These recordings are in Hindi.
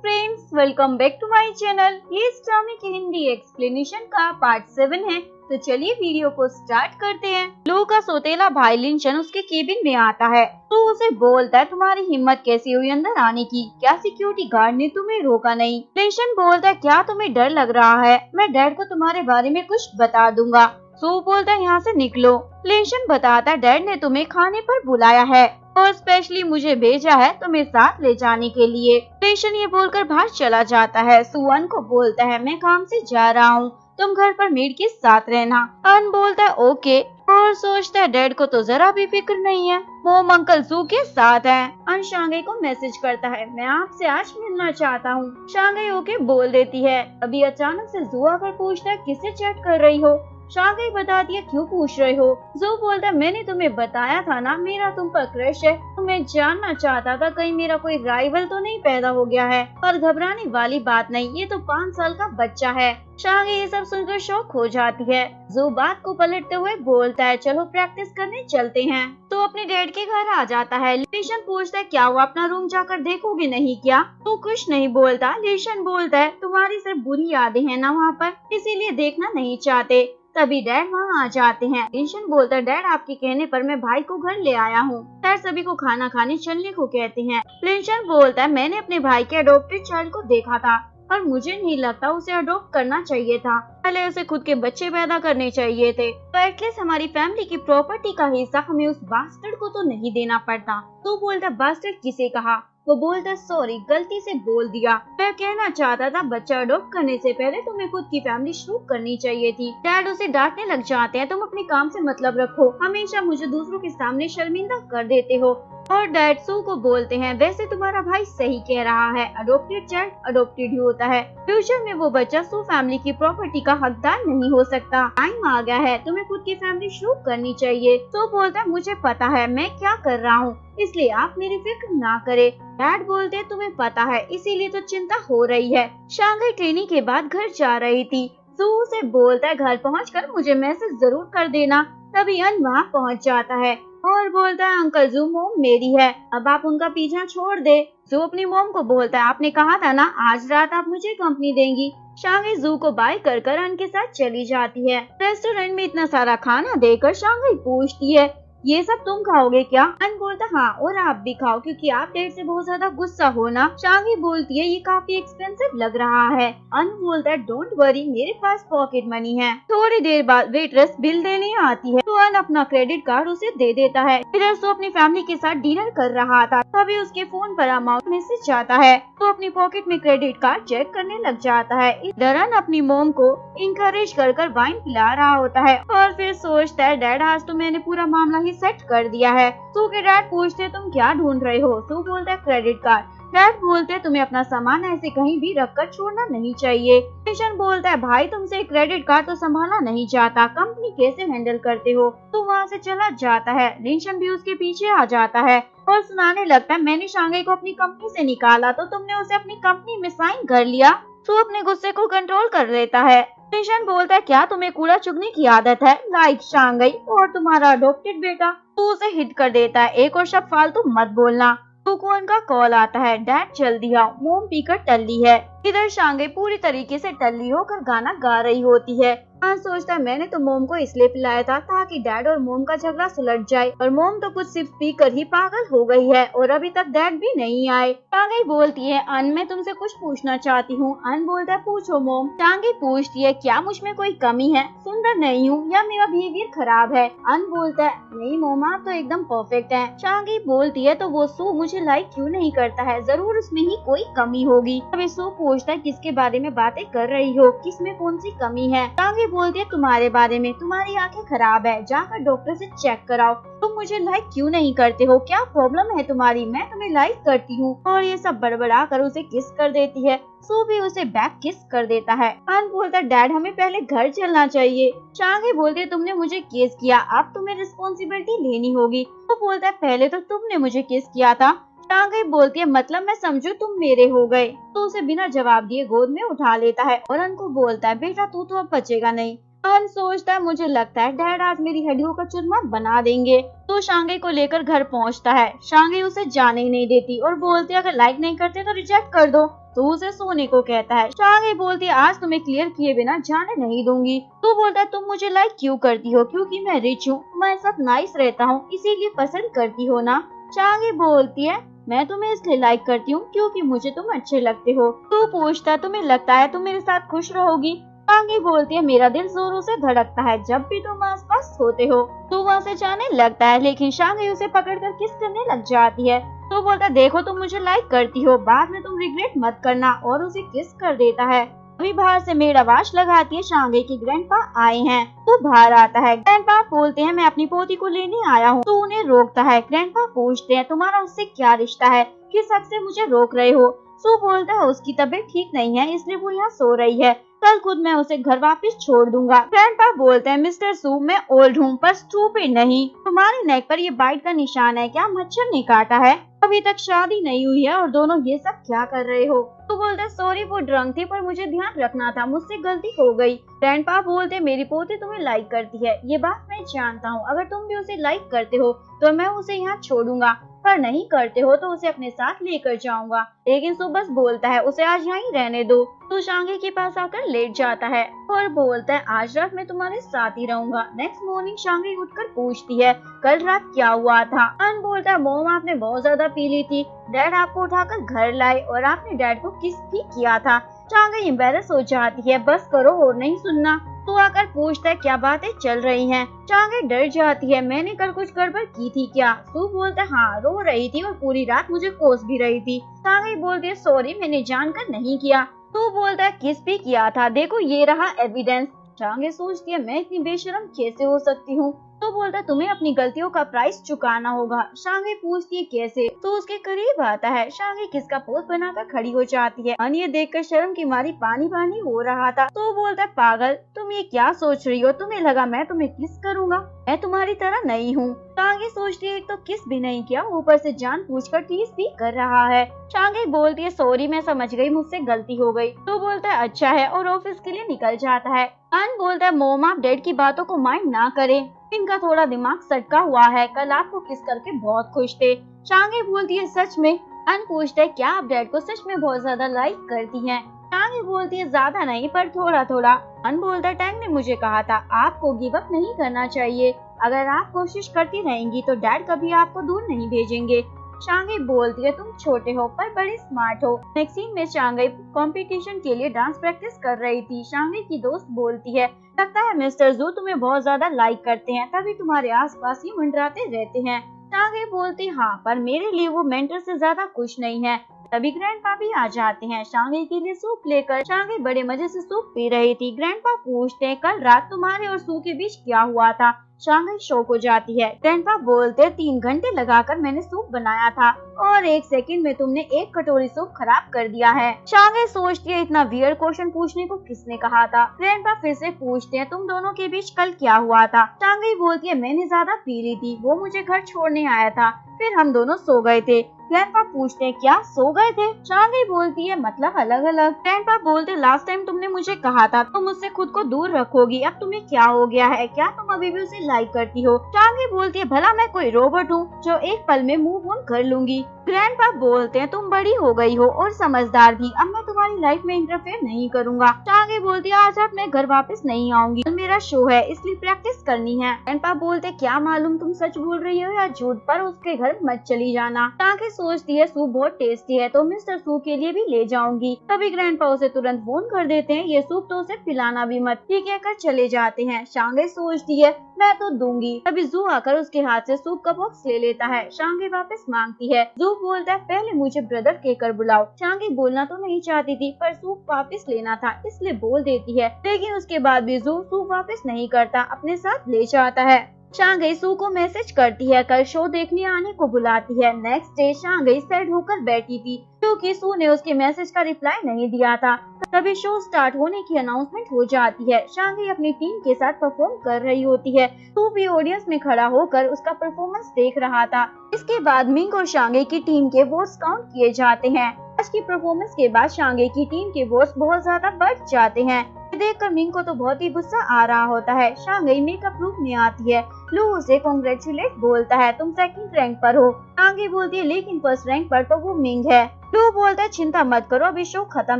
Friends, welcome back to my channel. ये इस ड्रामे की हिंदी एक्सप्लेनेशन का पार्ट 7 है। तो चलिए वीडियो को स्टार्ट करते हैं। लू का सौतेला भाई लिंचन उसके केबिन में आता है तो उसे बोलता है, तुम्हारी हिम्मत कैसी हुई अंदर आने की? क्या सिक्योरिटी गार्ड ने तुम्हें रोका नहीं? लिंचन बोलता है, क्या तुम्हें डर लग रहा है? मैं डैड को तुम्हारे बारे में कुछ बता दूंगा। सू बोलता है, यहाँ से निकलो। लिंचन बताता है, डैड ने तुम्हें खाने पर बुलाया है और स्पेशली मुझे भेजा है तुम्हें साथ ले जाने के लिए। लिंचन ये बोलकर बाहर चला जाता है। सू अन को बोलता है, मैं काम से जा रहा हूँ, तुम घर पर मेड के साथ रहना। अन बोलता है ओके और सोचता है डैड को तो जरा भी फिक्र नहीं है, मोम अंकल जू के साथ है। अन शांघाई को मैसेज करता है, मैं आपसे आज मिलना चाहता हूँ। शांघाई ओके बोल देती है। अभी अचानक से जू आकर पूछता है, किससे चैट कर रही हो? शांघाई बताती है, क्यों पूछ रहे हो? जू बोलता है, मैंने तुम्हें बताया था ना मेरा तुम पर क्रश है, तो मैं जानना चाहता था कहीं मेरा कोई राइवल तो नहीं पैदा हो गया है। और घबराने वाली बात नहीं, ये तो 5 साल का बच्चा है। शांघाई ये सब सुनकर शॉक हो जाती है। जू बात को पलटते हुए बोलता है, चलो प्रैक्टिस करने चलते हैं। तो अपने डैड के घर आ जाता है। लिशन पूछता है, क्या हुआ, अपना रूम जाकर देखोगे नहीं क्या? तो कुछ नहीं बोलता। लिशन बोलता है, तुम्हारी सिर्फ बुरी यादें हैं ना वहाँ पर, इसीलिए देखना नहीं चाहते। तभी डैड वहाँ आ जाते हैं। लिशन बोलता है, डैड आपके कहने पर मैं भाई को घर ले आया हूँ। डैड सभी को खाना खाने चलने को कहते हैं। लिशन बोलता है, मैंने अपने भाई के अडॉप्टेड चाइल्ड को देखा था और मुझे नहीं लगता उसे अडॉप्ट करना चाहिए था, पहले उसे खुद के बच्चे पैदा करने चाहिए थे। तो एटलीस्ट हमारी फैमिली की प्रॉपर्टी का हिस्सा हमें उस बास्टर्ड को तो नहीं देना पड़ता। तो बोलता, बास्टर्ड किसे कहा? वो बोलता, सॉरी गलती से बोल दिया, मैं कहना चाहता था बच्चा अडॉप्ट करने से पहले तुम्हें खुद की फैमिली शुरू करनी चाहिए थी। डैड उसे डांटने लग जाते हैं, तुम अपने काम से मतलब रखो, हमेशा मुझे दूसरों के सामने शर्मिंदा कर देते हो। और डैड सू को बोलते हैं, वैसे तुम्हारा भाई सही कह रहा है, अडॉप्टेड चाइल्ड अडॉप्टेड ही होता है, फ्यूचर में वो बच्चा सू फैमिली की प्रॉपर्टी का हकदार नहीं हो सकता। टाइम आ गया है, तुम्हें खुद की फैमिली शुरू करनी चाहिए। सू बोलता है, मुझे पता है मैं क्या कर रहा हूँ, इसलिए आप मेरी फिक्र ना करें। डैड बोलते हैं, तुम्हें पता है इसीलिए तो चिंता हो रही है। शांघाई ट्रेनिंग के बाद घर जा रही थी। सू से बोलता है, घर पहुंचकर मुझे मैसेज जरूर कर देना। तभी अन वहाँ पहुंच जाता है और बोलता है, अंकल जू मोम मेरी है, अब आप उनका पीछा छोड़ दे। जू अपनी मोम को बोलता है, आपने कहा था ना आज रात आप मुझे कंपनी देंगी। शांघाई जू को बाय कर अन के साथ चली जाती है। रेस्टोरेंट में इतना सारा खाना देकर शांघाई पूछती है, ये सब तुम खाओगे क्या? अन बोलता, हाँ और आप भी खाओ क्योंकि आप डैड से बहुत ज्यादा गुस्सा हो ना। शांघाई बोलती है, ये काफी एक्सपेंसिव लग रहा है। अन बोलता है, डोंट वरी मेरे पास पॉकेट मनी है। थोड़ी देर बाद वेट्रेस बिल देने आती है तो अन अपना क्रेडिट कार्ड उसे दे देता है। इधर सो अपनी फैमिली के साथ डिनर कर रहा था, तभी उसके फोन पर अमाउंट मैसेज आता है तो अपनी पॉकेट में क्रेडिट कार्ड चेक करने लग जाता है। इधर अन अपनी मोम को इंकरेज कर वाइन पिला रहा होता है और फिर सोचता है, डैड आज तो मैंने पूरा मामला ही सेट कर दिया है। सू के डैड पूछते, तुम क्या ढूंढ रहे हो? सू बोलता है, क्रेडिट कार्ड। डैड बोलते, तुम्हें अपना सामान ऐसे कहीं भी रखकर छोड़ना नहीं चाहिए। लिशन बोलता है, भाई तुमसे क्रेडिट कार्ड तो संभाला नहीं जाता, कंपनी कैसे हैंडल करते हो? तो वहाँ से चला जाता है। लिशन भी उसके पीछे आ जाता है और सुनाने लगता है, मैंने शांघाई को अपनी कंपनी से निकाला तो तुमने उसे अपनी कंपनी में साइन कर लिया। सू अपने गुस्से को कंट्रोल कर लेता है। लिशन बोलता है, क्या तुम्हें कूड़ा चुगने की आदत है, लाइक शांघाई और तुम्हारा अडॉप्टेड बेटा? तो उसे हिट कर देता है, एक और शब्द फालतू मत बोलना। तो को उनका कॉल आता है, डैड जल्दी आओ, मोम पीकर टल्ली है। इधर शांघाई पूरी तरीके से टल्ली होकर गाना गा रही होती है। अन सोचता है, मैंने तो मोम को इसलिए पिलाया था ताकि डैड और मोम का झगड़ा सुलझ जाए, और मोम तो कुछ सिर्फ पीकर ही पागल हो गई है और अभी तक डैड भी नहीं आए। शांघाई बोलती है, अन मैं तुमसे कुछ पूछना चाहती हूँ। अन बोलता है, पूछो मोम। शांघाई पूछती है, क्या मुझ में कोई कमी है, सुंदर नहीं हूँ या मेरा बिहेवियर खराब है? अन बोलता है, नहीं मोम आप तो एकदम परफेक्ट है। शांघाई बोलती है, तो वो सू मुझे लाइक क्यों नहीं करता है, जरूर उसमें ही कोई कमी होगी। अभी सू पूछता है, किसके बारे में बातें कर रही हो, किसमें कौन सी कमी है? शांघाई बोलती है, तुम्हारे बारे में, तुम्हारी आंखें खराब है, जाकर डॉक्टर से चेक कराओ। तुम मुझे लाइक क्यों नहीं करते हो, क्या प्रॉब्लम है तुम्हारी? मैं तुम्हें लाइक करती हूँ। और ये सब बड़बड़ा कर उसे किस कर देती है। सू भी उसे बैक किस कर देता है। अन बोलता, डैड हमें पहले घर चलना चाहिए। शांघाई बोलती है, तुमने मुझे किस किया, अब तुम्हें रिस्पॉन्सिबिलिटी लेनी होगी। तो बोलता है, पहले तो तुमने मुझे किस किया था। शांघाई बोलती है, मतलब मैं समझू तुम मेरे हो गए। तो उसे बिना जवाब दिए गोद में उठा लेता है और अन को बोलता है, बेटा तू तो अब बचेगा नहीं, अन सोचता है मुझे लगता है डैड आज मेरी हड्डियों का चूरमा बना देंगे। तो शांगे को लेकर घर पहुंचता है। शांगे उसे जाने ही नहीं देती और बोलती है अगर लाइक नहीं करते तो रिजेक्ट कर दो। तो उसे सोने को कहता है। शांगे बोलती है आज तुम्हें क्लियर किए बिना जाने नहीं दूंगी। तो बोलता है तुम मुझे लाइक क्यों करती हो? क्योंकि मैं रिच हूँ, तुम्हारे साथ नाइस रहता हूँ, इसीलिए पसंद करती हो ना। शांगे बोलती है मैं तुम्हें इसलिए लाइक करती हूँ क्योंकि मुझे तुम अच्छे लगते हो। तो पूछता है तुम्हें लगता है तुम मेरे साथ खुश रहोगी? शांगे बोलती है मेरा दिल जोरों से धड़कता है जब भी तुम आसपास होते हो। तो वहाँ से जाने लगता है लेकिन शांगे उसे पकड़कर किस करने लग जाती है। तो बोलता है देखो तुम मुझे लाइक करती हो, बाद में तुम रिग्रेट मत करना, और उसे किस कर देता है। अभी बाहर से मेड आवाज लगाती है शांगे की ग्रैंडपा आए हैं। तो बाहर आता है। ग्रैंडपा बोलते हैं मैं अपनी पोती को लेने आया हूँ। तो उन्हें रोकता है। ग्रैंडपा पूछते हैं तुम्हारा उससे क्या रिश्ता है, किस हक से मुझे रोक रहे हो? सू बोलता है उसकी तबीयत ठीक नहीं है इसलिए वो यहाँ सो रही है, कल खुद मैं उसे घर वापस छोड़ दूंगा। ग्रैंडपा बोलते हैं मिस्टर सू मैं ओल्ड हूँ पर स्टूपिड नहीं। तुम्हारी नेक पर ये बाइट का निशान है, क्या मच्छर ने काटा है? अभी तक शादी नहीं हुई है और दोनों ये सब क्या कर रहे हो? तो बोलते सॉरी वो ड्रंक थी पर मुझे ध्यान रखना था, मुझसे गलती हो गई। ग्रैंडपा बोलते मेरी पोती तुम्हें लाइक करती है, ये बात मैं जानता हूँ, अगर तुम भी उसे लाइक करते हो तो मैं उसे यहाँ छोड़ूंगा, पर नहीं करते हो तो उसे अपने साथ लेकर जाऊंगा। लेकिन सू बस बोलता है उसे आज यहीं रहने दो। तो शांगे के पास आकर लेट जाता है और बोलता है आज रात मैं तुम्हारे साथ ही रहूंगा। नेक्स्ट मॉर्निंग शांगे उठकर पूछती है कल रात क्या हुआ था? अन बोलता है मोम आपने बहुत ज्यादा पी ली थी, डैड आपको उठाकर घर लाए और आपने डैड को किस भी किया था। शांगे एम्बेरस हो जाती है, बस करो और नहीं सुनना। तो आकर पूछता है क्या बातें चल रही हैं। शांगे डर जाती है मैंने कल कुछ गड़बड़ की थी क्या? सू बोलता है हाँ रो रही थी और पूरी रात मुझे कोस भी रही थी। शांगे बोलती है सॉरी मैंने जानकर नहीं किया। तो बोलता है किस भी किया था, देखो ये रहा एविडेंस। शांगे सोचती है मैं इतनी बेशर्म कैसे हो सकती हूँ। तो बोलता है तुम्हें अपनी गलतियों का प्राइस चुकाना होगा। शांगे पूछती है कैसे? तो उसके करीब आता है। शांगे किसका पोज बनाकर खड़ी हो जाती है। अन ये देखकर शर्म की मारी पानी पानी हो रहा था। तो बोलता है पागल तुम ये क्या सोच रही हो, तुम्हें लगा मैं तुम्हें किस करूंगा? मैं तुम्हारी तरह नहीं हूँ। शांगे सोचती है तो किस भी नहीं किया, ऊपर से जानबूझकर टीज भी कर रहा है। शांगे बोलती है सॉरी मैं समझ गई, मुझसे गलती हो गई। तो बोलता है अच्छा है और ऑफिस के लिए निकल जाता है। अन बोलता है मोम आप डैड की बातों को माइंड ना करें, इनका थोड़ा दिमाग सटका हुआ है, कल आपको किस करके बहुत खुश थे। शांगे बोलती है सच में? अन पूछता है क्या आप डैड को सच में बहुत ज्यादा लाइक करती हैं? शांगे बोलती है ज्यादा नहीं पर थोड़ा थोड़ा। अन बोलता है टैंग ने मुझे कहा था आपको गिव अप नहीं करना चाहिए, अगर आप कोशिश करती रहेंगी तो डैड कभी आपको दूर नहीं भेजेंगे। शांगे बोलती है तुम छोटे हो पर बड़े स्मार्ट हो। नेक्स्ट सीन में शांगे कंपटीशन के लिए डांस प्रैक्टिस कर रही थी। शांगे की दोस्त बोलती है लगता है मिस्टर जू तुम्हें बहुत ज्यादा लाइक करते हैं, तभी तुम्हारे आसपास ही मंडराते रहते हैं। शांगे बोलती हाँ पर मेरे लिए वो मेंटर से ज्यादा कुछ नहीं है। तभी ग्रैंडपा भी आ जाते हैं शांगे के लिए सूप लेकर। शांगे बड़े मजे से सूप पी रही थी। ग्रैंडपा पूछते हैं कल रात तुम्हारे और सू के बीच क्या हुआ था? शांगे शॉक हो जाती है। ग्रैंडपा बोलते 3 घंटे लगाकर मैंने सूप बनाया था और 1 सेकंड में तुमने 1 कटोरी सूप खराब कर दिया है। शांगे सोचती है इतना वियर्ड क्वेश्चन पूछने को किसने कहा था। ग्रैंडपा फिर से पूछते हैं तुम दोनों के बीच कल क्या हुआ था? शांगे बोलती है मैंने ज्यादा पी ली थी, वो मुझे घर छोड़ने आया था, फिर हम दोनों सो गए थे। ग्रैंडपा पूछते हैं क्या सो गए थे? शांगे बोलती है मतलब अलग अलग। ग्रैंडपा बोलते लास्ट टाइम तुमने मुझे कहा था तुम मुझसे खुद को दूर रखोगी, अब तुम्हें क्या हो गया है? क्या तुम अभी भी उसे लाइक करती हो? शांगे बोलती है भला मैं कोई रोबोट हूँ जो एक पल में मूव ऑन कर लूंगी। ग्रैंडपा बोलते हैं तुम बड़ी हो गई हो और समझदार भी, अब मैं तुम्हारी लाइफ में इंटरफेयर नहीं करूंगा। शांगे बोलती है आज रात मैं घर वापस नहीं आऊंगी, मेरा शो है इसलिए प्रैक्टिस करनी है। ग्रैंडपा बोलते क्या मालूम तुम सच बोल रही हो या झूठ, पर उसके घर मत चली जाना। शांगे सोचती है सूप बहुत टेस्टी है तो मिस्टर सू के लिए भी ले जाऊंगी। तभी ग्रैंडपा उसे तुरंत फोन कर देते हैं ये सूप तो उसे पिलाना भी मत, ठीक है कर चले जाते हैं। शांगे सोचती है मैं तो दूंगी। तभी जू आकर उसके हाथ से सूप का बॉक्स ले लेता है। शांगे वापस मांगती है। जू बोलता है पहले मुझे ब्रदर कहकर बुलाओ। शांगे बोलना तो नहीं चाहती थी पर सूप वापस लेना था इसलिए बोल देती है, लेकिन उसके बाद भी जू सूप वापस नहीं करता, अपने साथ ले जाता है। शांगे सू को मैसेज करती है, कल शो देखने आने को बुलाती है। नेक्स्ट डे शांगे सैड होकर बैठी थी क्योंकि सू ने उसके मैसेज का रिप्लाई नहीं दिया था। तभी शो स्टार्ट होने की अनाउंसमेंट हो जाती है। शांगे अपनी टीम के साथ परफॉर्म कर रही होती है। सू भी ऑडियंस में खड़ा होकर उसका परफॉर्मेंस देख रहा था। इसके बाद मिंग और शांगे की टीम के वोट्स काउंट किए जाते हैं। आज की परफॉर्मेंस के बाद शांगे की टीम के वोट्स बहुत ज्यादा बढ़ जाते हैं। देखकर मिंग को तो बहुत ही गुस्सा आ रहा होता है। शांघई मेकअप रूम में आती है। लू उसे कांग्रेचुलेट बोलता है, तुम सेकंड रैंक पर हो। शांघई बोलती है लेकिन फर्स्ट रैंक पर तो वो मिंग है। लू बोलता है चिंता मत करो, अभी शो खत्म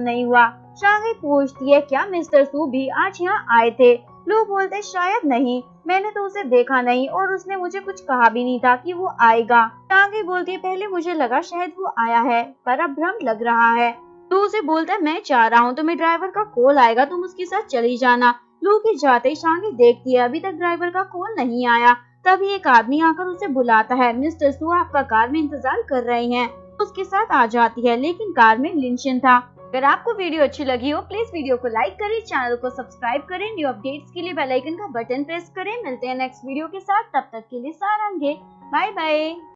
नहीं हुआ। शांघई पूछती है क्या मिस्टर सू भी आज यहाँ आए थे। लू बोलते है शायद नहीं, मैंने तो उसे देखा नहीं और उसने मुझे कुछ कहा भी नहीं था कि वो आएगा। शांघई बोलती है पहले मुझे लगा शायद वो आया है, पर अब भ्रम लग रहा है। लू उसे बोलता है मैं चाह रहा हूँ, तुम्हें ड्राइवर का कॉल आएगा, तुम उसके साथ चली जाना। लू के जाते ही शांघई देखती है अभी तक ड्राइवर का कॉल नहीं आया। तभी एक आदमी आकर उसे बुलाता है, मिस्टर सू आपका कार में इंतजार कर रहे हैं। उसके साथ आ जाती है लेकिन कार में लिंशन था। अगर आपको वीडियो अच्छी लगी हो प्लीज वीडियो को लाइक करें, चैनल को सब्सक्राइब करें, न्यू अपडेट्स के लिए बेल आइकन का बटन प्रेस करें। मिलते हैं नेक्स्ट वीडियो के साथ, तब तक के लिए सारांगे, बाय बाय।